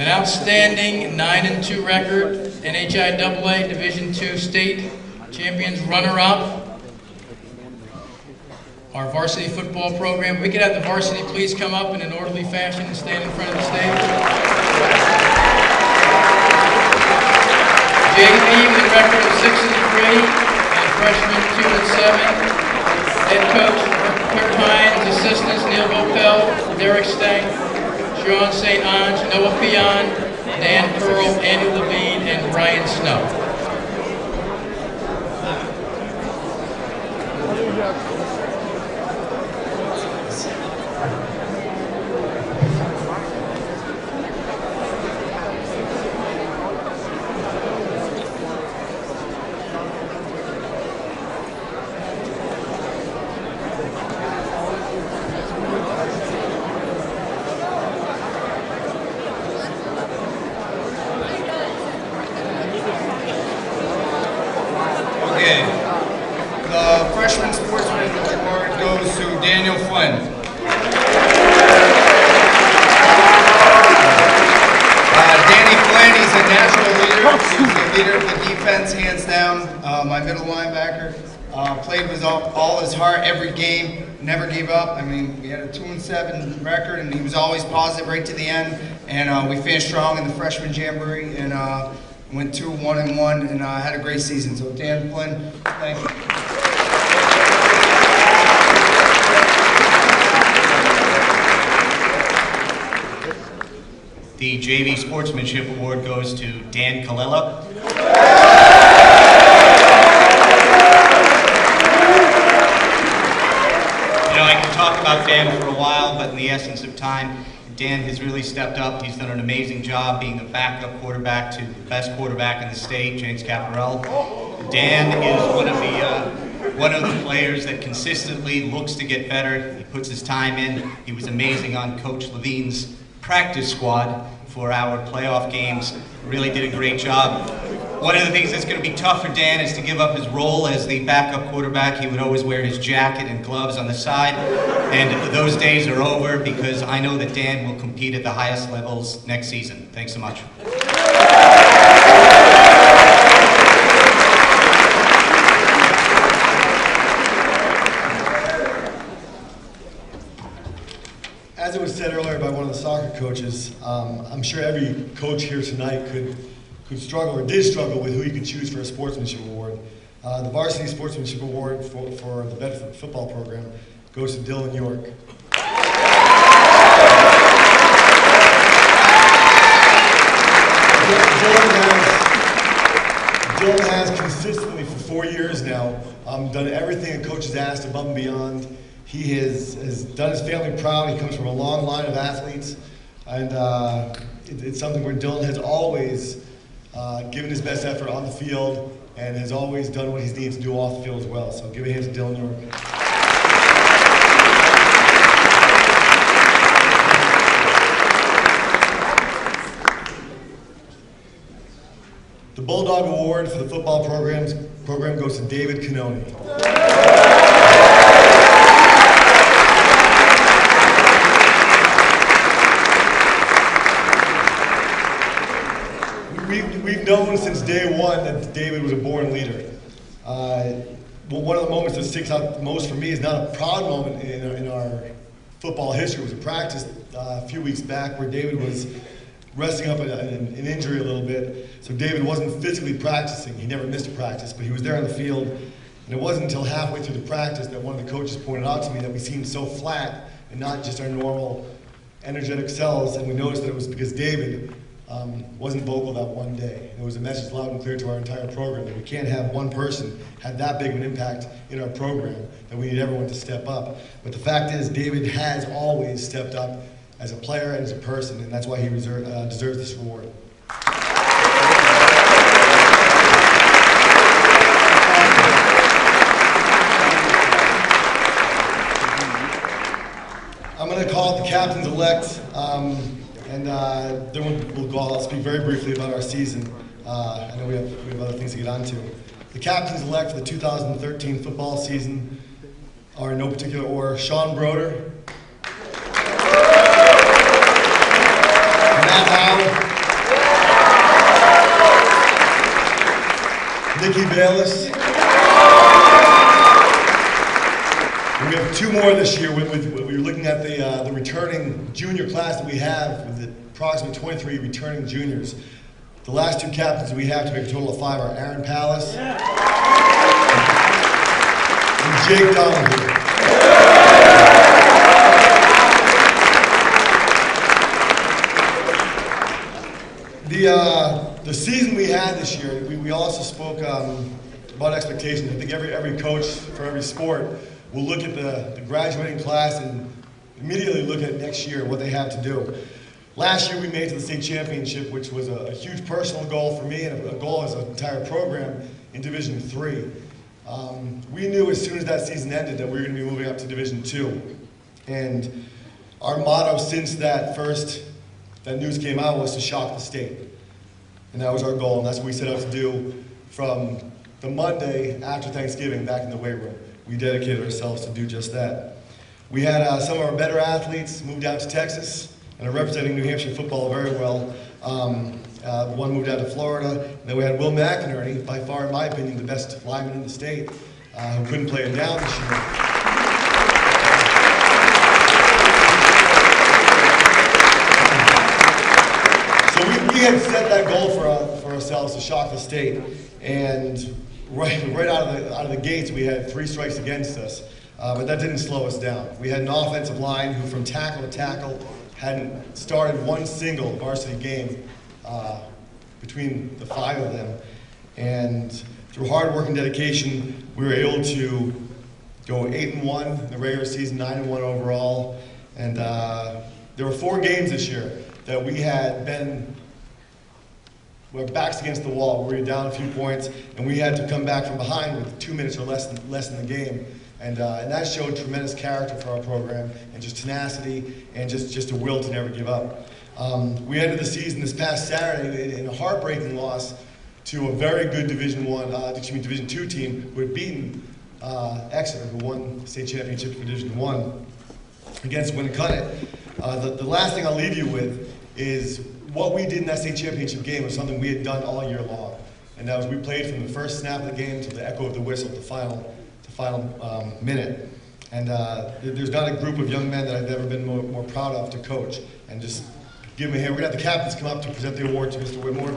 With an outstanding 9-2 record, NHIAA Division II State Champions runner-up, our varsity football program. We could have the varsity please come up in an orderly fashion and stand in front of the stage. JV with a record of 6-3 and freshman 2-7. Head coach Hines, assistants Neal, Vaupel, Derek Stank, Shaun, Onge, Noah Pion, Dan Pearl, Andy Lavigne, and Brian Snow. Freshman Sportsman Award goes to Daniel Flynn. Danny Flynn, he's a natural leader. He's the leader of the defense, hands down. My middle linebacker. Played with all his heart every game, never gave up. I mean, we had a 2-7 record, and he was always positive right to the end. And we finished strong in the freshman jamboree, and went 2-1-1, and had a great season. So Dan Flynn, thank you. The JV Sportsmanship Award goes to Dan Colella. You know, I can talk about Dan for a while, but in the essence of time, Dan has really stepped up. He's done an amazing job being a backup quarterback to the best quarterback in the state, James Caparell. Dan is one of the players that consistently looks to get better. He puts his time in. He was amazing on Coach Lavigne's practice squad for our playoff games. Really did a great job. One of the things that's going to be tough for Dan is to give up his role as the backup quarterback. He would always wear his jacket and gloves on the side, and those days are over because I know that Dan will compete at the highest levels next season. Thanks so much. As it was said earlier by one of the soccer coaches, I'm sure every coach here tonight could struggle or did struggle with who you could choose for a Sportsmanship Award. The Varsity Sportsmanship Award for the Bedford football program goes to Dylan York. Dylan has consistently for 4 years now done everything a coach has asked above and beyond. He has done his family proud. He comes from a long line of athletes, and it's something where Dylan has always given his best effort on the field and has always done what he's needed to do off the field as well. So give a hand to Dylan York. The Bulldog Award for the football program goes to David Canoni. We've known since day one that David was a born leader. One of the moments that sticks out most for me is not a proud moment in our football history. It was a practice a few weeks back where David was resting up an injury a little bit. So David wasn't physically practicing. He never missed a practice, but he was there on the field. And it wasn't until halfway through the practice that one of the coaches pointed out to me that we seemed so flat and not just our normal energetic selves. And we noticed that it was because David wasn't vocal that one day. It was a message loud and clear to our entire program that we can't have one person have that big of an impact in our program, that we need everyone to step up. But the fact is, David has always stepped up as a player and as a person, and that's why he deserves this award. I'm going to call it the captains-elect. And then I'll speak very briefly about our season. I know we have other things to get onto. The captains-elect for the 2013 football season are in no particular order: Shaun Broder, Matt Howell, Nikki Bayless. We have 2 more this year. We're looking at the returning junior class that we have, with approximately 23 returning juniors. The last 2 captains we have to make a total of 5 are Aaron Pallas and Jake Donahue. The season we had this year, we also spoke about expectations. I think every coach for every sport will look at the graduating class and immediately look at next year, what they have to do. Last year we made it to the state championship, which was a huge personal goal for me and a goal as an entire program in Division III. We knew as soon as that season ended that we were going to be moving up to Division II. And our motto since that news came out was to shock the state. And that was our goal, and that's what we set out to do from the Monday after Thanksgiving back in the weight room. We dedicated ourselves to do just that. We had some of our better athletes move down to Texas and are representing New Hampshire football very well. One moved down to Florida. And then we had Will McInerney, by far in my opinion the best lineman in the state, who couldn't play him down this year. So we had set that goal for ourselves to shock the state, and right out of the gates we had 3 strikes against us, but that didn't slow us down. We had an offensive line who, from tackle to tackle, hadn't started one single varsity game between the 5 of them, and through hard work and dedication, we were able to go 8-1 in the regular season, 9-1 overall, and there were 4 games this year that we had been our backs against the wall. We were down a few points, and we had to come back from behind with 2 minutes or less in the game. And that showed tremendous character for our program, and just tenacity, and just a will to never give up. We ended the season this past Saturday in a heartbreaking loss to a very good Division II team who had beaten Exeter, who won the state championship for Division I against Winnicott. The last thing I'll leave you with is what we did in that state championship game was something we had done all year long, and that was we played from the first snap of the game to the echo of the whistle, the final minute. And there's not a group of young men that I've ever been more proud of to coach. And just give them a hand. We're going to have the captains come up to present the award to Mr. Whitmore.